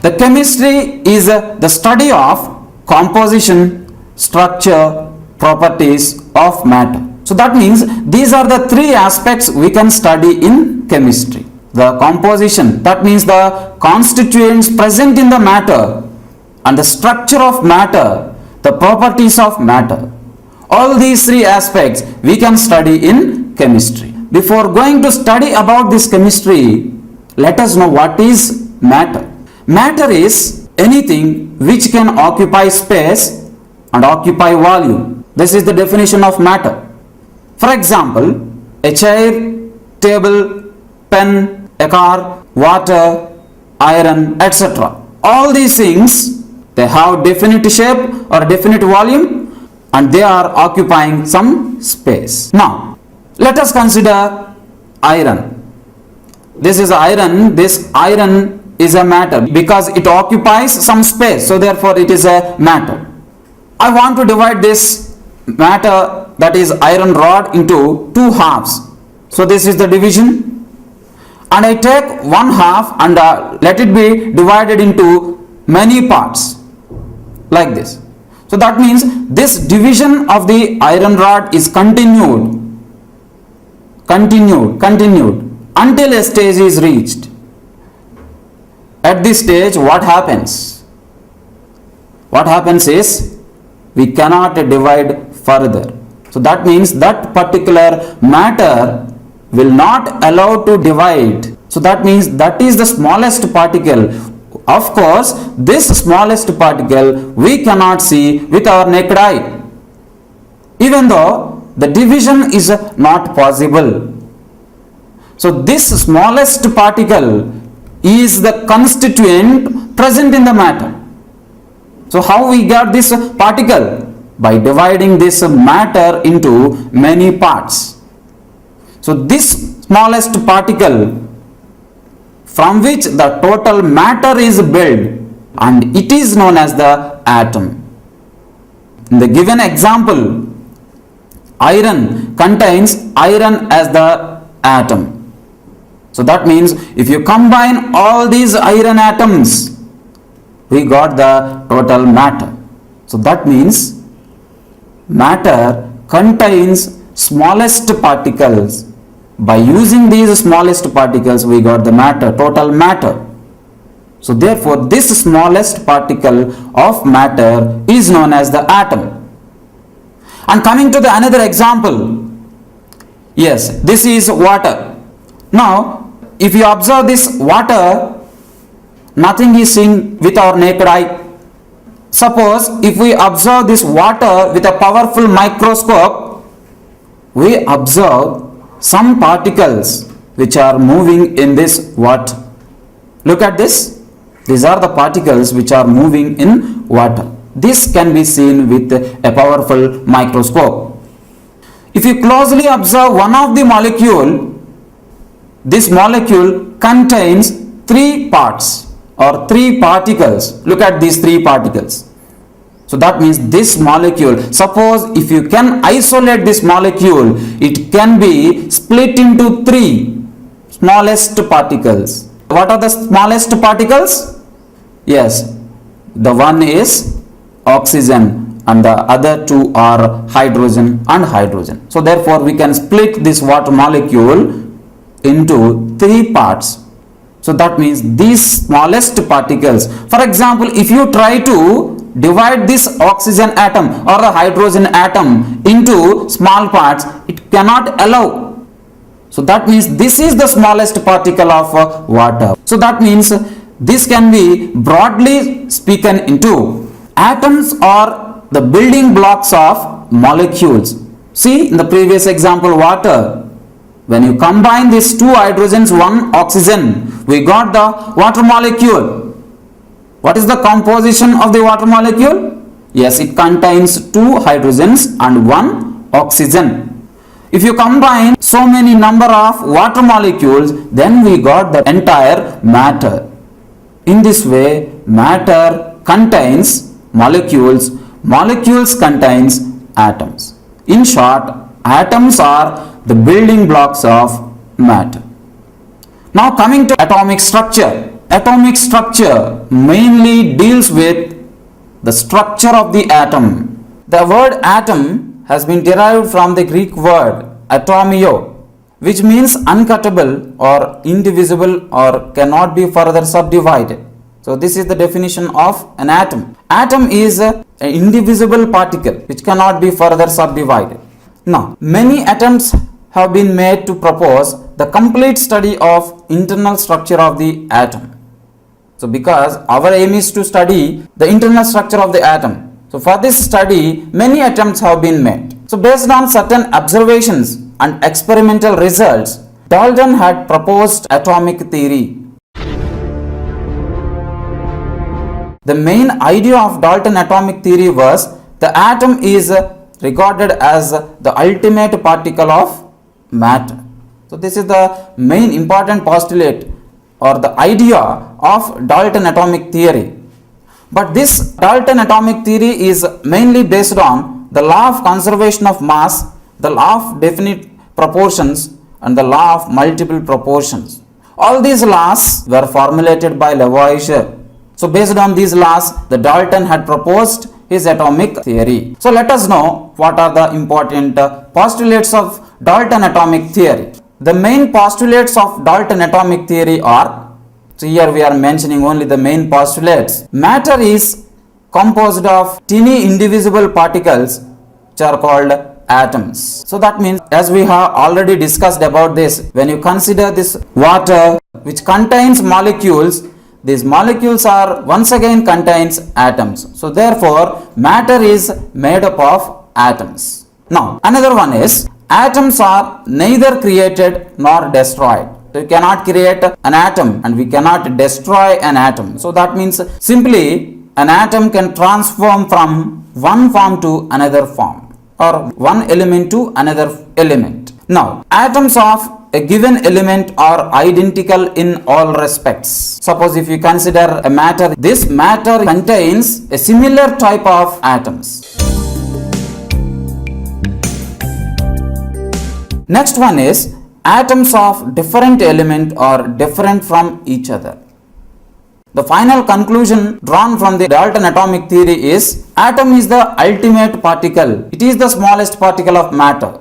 The chemistry is the study of composition, structure, properties of matter. So that means these are the three aspects we can study in chemistry. The composition, that means the constituents present in the matter, and the structure of matter, the properties of matter. All these three aspects we can study in chemistry. Before going to study about this chemistry, let us know what is matter. Matter is anything which can occupy space and occupy volume. This is the definition of matter. For example, a chair, table, pen, a car, water, iron, etc. All these things, they have definite shape or definite volume, and they are occupying some space. Now, let us consider iron. This is iron. This iron is a matter because it occupies some space. So therefore it is a matter. I want to divide this matter, that is iron rod, into two halves. So this is the division. And I take one half and let it be divided into many parts. Like this. So that means this division of the iron rod is continued until a stage is reached. At this stage, what happens? What happens is we cannot divide further. So that means that particular matter will not allow to divide. So that means that is the smallest particle. Of course, this smallest particle we cannot see with our naked eye, even though the division is not possible. So this smallest particle is the constituent present in the matter. So how we get this particle? By dividing this matter into many parts. So this smallest particle, from which the total matter is built, and it is known as the atom. In the given example, iron contains iron as the atom. So that means if you combine all these iron atoms, we got the total matter. So that means matter contains smallest particles. By using these smallest particles, we got the matter, total matter. So therefore, this smallest particle of matter is known as the atom. And coming to the another example, yes, this is water. Now, if you observe this water, nothing is seen with our naked eye. Suppose if we observe this water with a powerful microscope, we observe some particles which are moving in this water. Look at this. These are the particles which are moving in water. This can be seen with a powerful microscope. If you closely observe one of the molecule, this molecule contains three parts or three particles. Look at these three particles. So that means this molecule, suppose if you can isolate this molecule, it can be split into three smallest particles. What are the smallest particles? Yes, the one is oxygen and the other two are hydrogen and hydrogen. So therefore we can split this water molecule into three parts. So that means these smallest particles, for example, if you try to divide this oxygen atom or the hydrogen atom into small parts, it cannot allow. So that means this is the smallest particle of water. So that means this can be broadly spoken into atoms are the building blocks of molecules. See in the previous example, water. When you combine these two hydrogens, one oxygen, we got the water molecule. What is the composition of the water molecule? Yes, it contains two hydrogens and one oxygen. If you combine so many number of water molecules, then we got the entire matter. In this way, matter contains molecules, molecules contains atoms. In short, atoms are the building blocks of matter. Now coming to atomic structure. atomic structure mainly deals with the structure of the atom. The word atom has been derived from the Greek word atomio, which means uncuttable or indivisible or cannot be further subdivided. So this is the definition of an atom. Atom is an indivisible particle which cannot be further subdivided. Now, many attempts have been made to propose the complete study of internal structure of the atom. So because our aim is to study the internal structure of the atom. So for this study, many attempts have been made. So based on certain observations and experimental results, Dalton had proposed atomic theory. The main idea of Dalton atomic theory was the atom is regarded as the ultimate particle of matter. So this is the main important postulate or the idea of Dalton atomic theory. But this Dalton atomic theory is mainly based on the law of conservation of mass, the law of definite proportions and the law of multiple proportions. All these laws were formulated by Lavoisier. So based on these laws, the Dalton had proposed his atomic theory. So let us know what are the important postulates of Dalton atomic theory. The main postulates of Dalton atomic theory are, so here we are mentioning only the main postulates. Matter is composed of tiny indivisible particles which are called atoms. So that means, as we have already discussed about this, when you consider this water which contains molecules, these molecules are once again contains atoms. So therefore matter is made up of atoms. Now another one is atoms are neither created nor destroyed. So you cannot create an atom and we cannot destroy an atom. So that means simply an atom can transform from one form to another form or one element to another element. Now atoms of a given element are identical in all respects. Suppose if you consider a matter, this matter contains a similar type of atoms. Next one is atoms of different element are different from each other. The final conclusion drawn from the Dalton atomic theory is atom is the ultimate particle. It is the smallest particle of matter.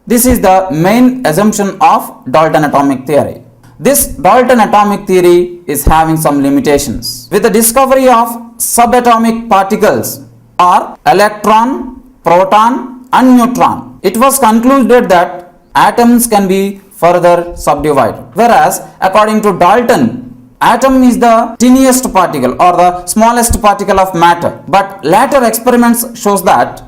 This is the main assumption of Dalton atomic theory. This Dalton atomic theory is having some limitations. With the discovery of subatomic particles or electron, proton and neutron, it was concluded that atoms can be further subdivided. Whereas according to Dalton, atom is the tiniest particle or the smallest particle of matter. But later experiments shows that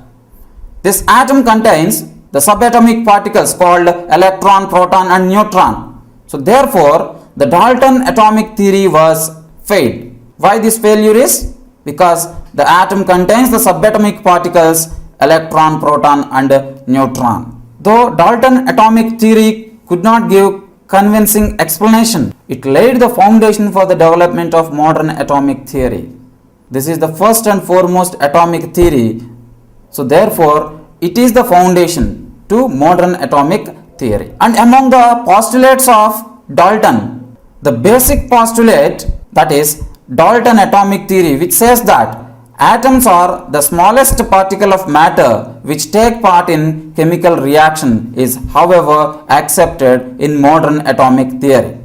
this atom contains the subatomic particles called electron, proton and neutron. So therefore the Dalton atomic theory was failed. Why this failure is? Because the atom contains the subatomic particles electron, proton and neutron. Though Dalton atomic theory could not give convincing explanation, it laid the foundation for the development of modern atomic theory. This is the first and foremost atomic theory. So therefore it is the foundation to modern atomic theory. And among the postulates of Dalton, the basic postulate, that is Dalton atomic theory, which says that atoms are the smallest particle of matter which take part in chemical reaction, is however accepted in modern atomic theory.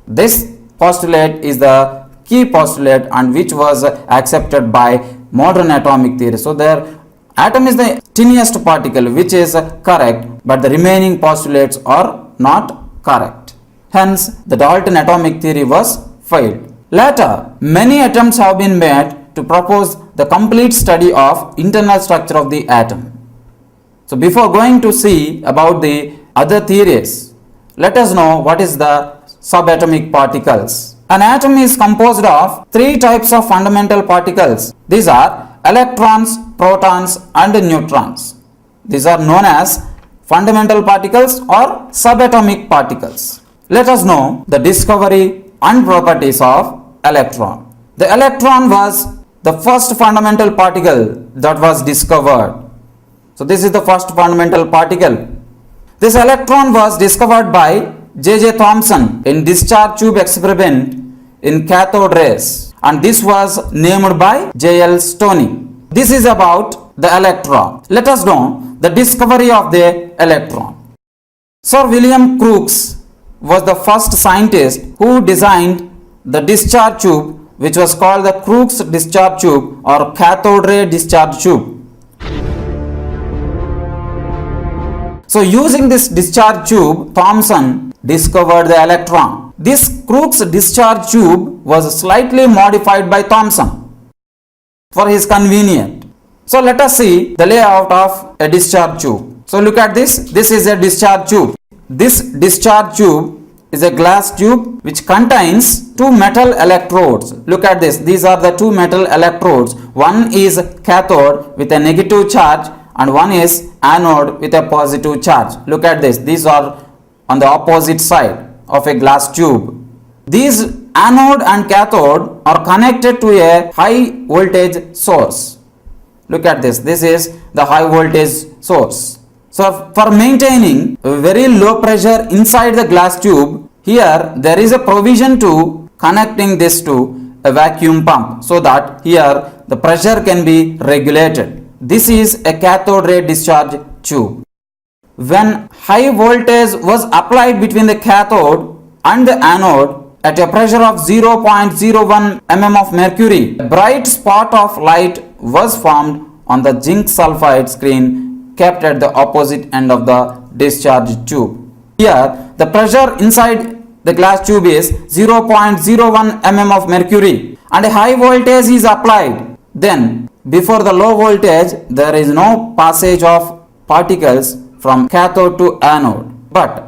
This postulate is the key postulate and which was accepted by modern atomic theory. So there atom is the tiniest particle, which is correct, but the remaining postulates are not correct. Hence the Dalton atomic theory was failed. Later many attempts have been made to propose the complete study of internal structure of the atom. So before going to see about the other theories, let us know what is the subatomic particles. An atom is composed of three types of fundamental particles. These are electrons, protons and neutrons. These are known as fundamental particles or subatomic particles. Let us know the discovery and properties of electron. The electron was the first fundamental particle that was discovered. So this is the first fundamental particle. This electron was discovered by J.J. Thomson in discharge tube experiment in cathode rays, and this was named by J.L. Stoney. This is about the electron. Let us know the discovery of the electron. Sir William Crookes was the first scientist who designed the discharge tube, which was called the Crookes discharge tube or cathode ray discharge tube. So using this discharge tube, Thomson discovered the electron. This Crookes discharge tube was slightly modified by Thomson for his convenience. So let us see the layout of a discharge tube. So look at this. This is a discharge tube. This discharge tube is a glass tube which contains two metal electrodes. Look at this. These are the two metal electrodes. One is cathode with a negative charge and one is anode with a positive charge. Look at this. These are on the opposite side of a glass tube. These anode and cathode are connected to a high voltage source. Look at this. This is the high voltage source. So for maintaining a very low pressure inside the glass tube, here there is a provision to connecting this to a vacuum pump so that here the pressure can be regulated. This is a cathode ray discharge tube. When high voltage was applied between the cathode and the anode at a pressure of 0.01 mm of mercury, a bright spot of light was formed on the zinc sulfide screen kept at the opposite end of the discharge tube. Here the pressure inside the glass tube is 0.01 mm of mercury and a high voltage is applied. Then before the low voltage there is no passage of particles from cathode to anode. But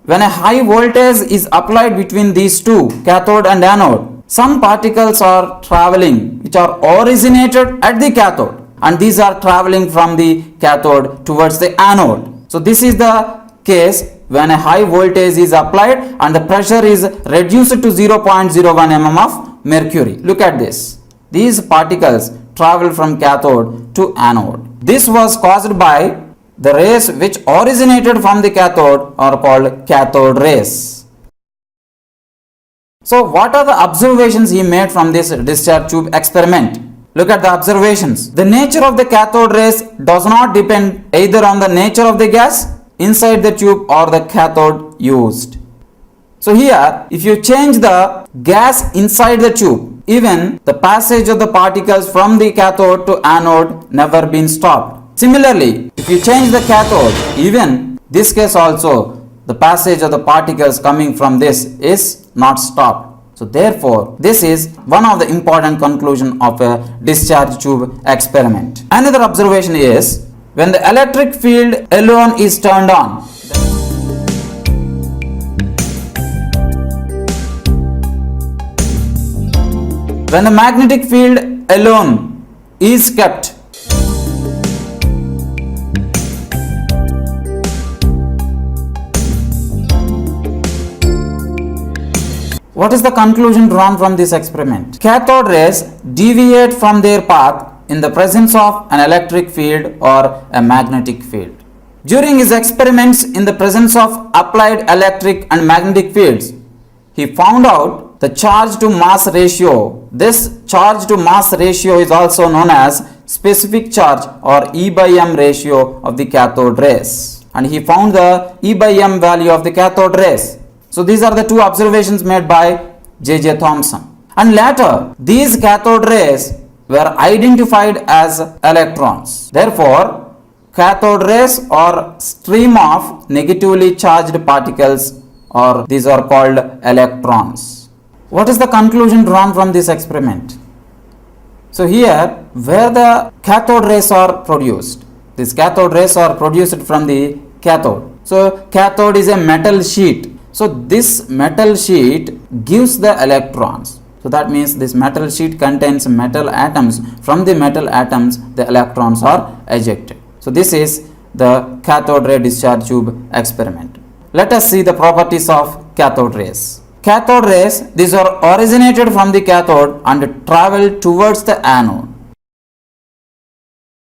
when a high voltage is applied between these two, cathode and anode, some particles are traveling which are originated at the cathode, and these are traveling from the cathode towards the anode. So this is the case when a high voltage is applied and the pressure is reduced to 0.01 mm of mercury. Look at this. These particles travel from cathode to anode. This was caused by the rays which originated from the cathode are called cathode rays. So what are the observations he made from this discharge tube experiment? Look at the observations. The nature of the cathode rays does not depend either on the nature of the gas inside the tube or the cathode used. So here, if you change the gas inside the tube, even the passage of the particles from the cathode to anode never been stopped. Similarly, if you change the cathode, even this case also, the passage of the particles coming from this is not stopped. So therefore, this is one of the important conclusion of a discharge tube experiment. Another observation is when the electric field alone is turned on, when the magnetic field alone is kept, what is the conclusion drawn from this experiment? Cathode rays deviate from their path in the presence of an electric field or a magnetic field. During his experiments in the presence of applied electric and magnetic fields, he found out the charge to mass ratio. This charge to mass ratio is also known as specific charge or E by M ratio of the cathode rays. And he found the E by M value of the cathode rays. So these are the two observations made by J.J. Thomson. And later, these cathode rays were identified as electrons. Therefore, cathode rays are stream of negatively charged particles, or these are called electrons. What is the conclusion drawn from this experiment? So here, where the cathode rays are produced, these cathode rays are produced from the cathode. So cathode is a metal sheet. So this metal sheet gives the electrons. So that means this metal sheet contains metal atoms. From the metal atoms, the electrons are ejected. So this is the cathode ray discharge tube experiment. Let us see the properties of cathode rays. Cathode rays, these are originated from the cathode and travel towards the anode.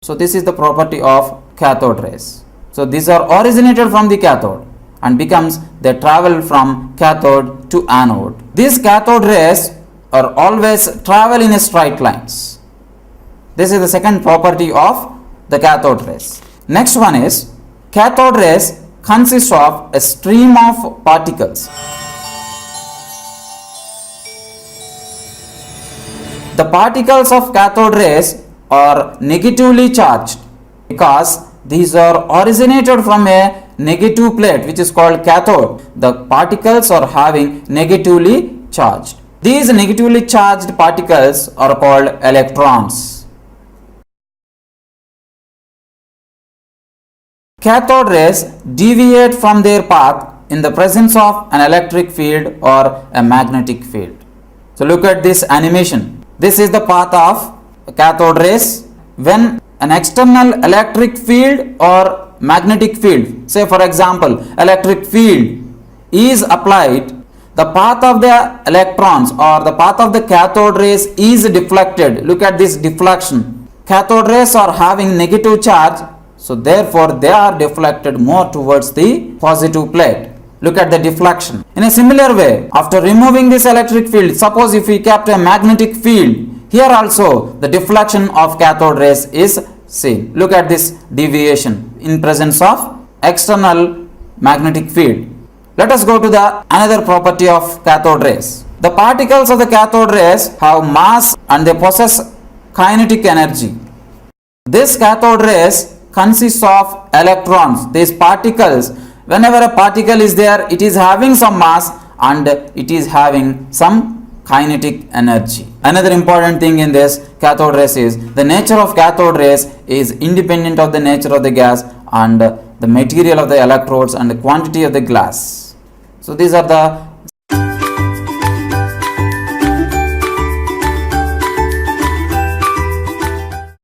So this is the property of cathode rays. So these are originated from the cathode and they travel from cathode to anode. These cathode rays are always travel in straight lines. This is the second property of the cathode rays. Next one is, cathode rays consist of a stream of particles. The particles of cathode rays are negatively charged because these are originated from a negative plate which is called cathode. The particles are having negatively charged. These negatively charged particles are called electrons. Cathode rays deviate from their path in the presence of an electric field or a magnetic field. So look at this animation. This is the path of cathode rays. When an external electric field or magnetic field, say for example electric field is applied, the path of the electrons or the path of the cathode rays is deflected. Look at this deflection. Cathode rays are having negative charge, so therefore they are deflected more towards the positive plate. Look at the deflection. In a similar way, after removing this electric field, suppose if we kept a magnetic field, here also the deflection of cathode rays is seen. Look at this deviation in presence of external magnetic field. Let us go to the another property of cathode rays. The particles of the cathode rays have mass and they possess kinetic energy. This cathode rays consists of electrons. These particles, whenever a particle is there, it is having some mass and it is having some kinetic energy. Another important thing in this cathode rays is the nature of cathode rays is independent of the nature of the gas and the material of the electrodes and the quantity of the glass. So these are the